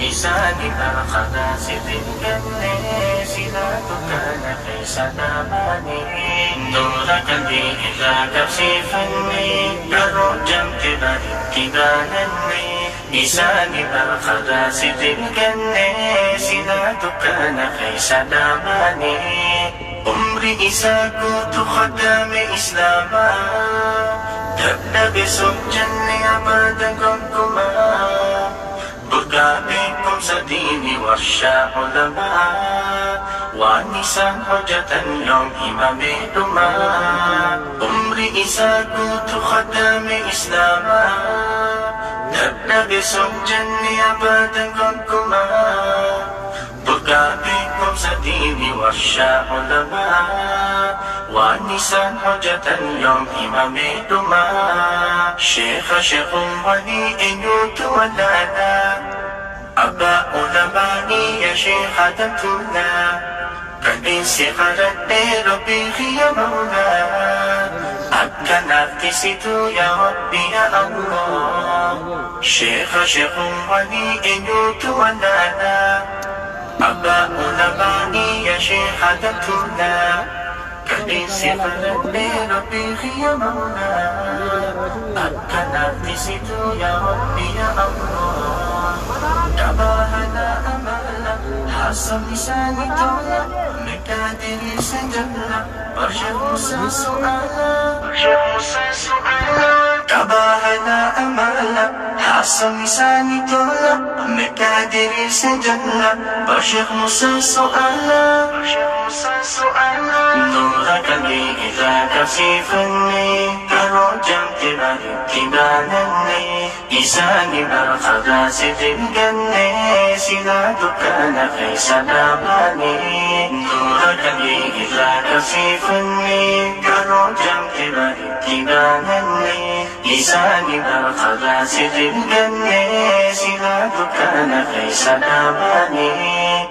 لساني أخذ ستنكني سناتك ليس ناماني دورك لي إذا كفسفني كرجم كبر كبانني لساني أخذ ستنكني سناتك ليس ناماني عمري إذا كنت خدام إسلاما تبدأ سجني أبدا كنكما برقابكم سديني ورشا علماء ونساء حجة يوم إمامهما عمري إذا كنت خدام إسلاما تبدأ سجني أبدا كنكما برقابكم سديني ورشا علماء ونساء حجة يوم إمامهما شيخ ولي إن يتولانا أبا علمائي يا شيخ دمتنا كالإنس خلت ربي يا مولا أبكنا افتسدوا يا ربي يا الله شيخ ولي إن يتولانا أبا علمائي يا شيخ دمتنا كالإنس خلت ربي يا مولا أبكنا افتسدوا يا ربي يا الله كباهنا أمالا حسن لساني دولا مقادر سجلا برشا موسى سؤالا كباهنا أمالا حسن لساني دولا مقادر سجلا برشا موسى سؤالا نورك لي إذا كفيفني كرجم كبر كبانني لساني أخذ ستنكني سنادك ليس ناماني نورك لي إذا كفيفني كرجم كبر كبانني لساني أخذ ستنكني سنادك ليس ناماني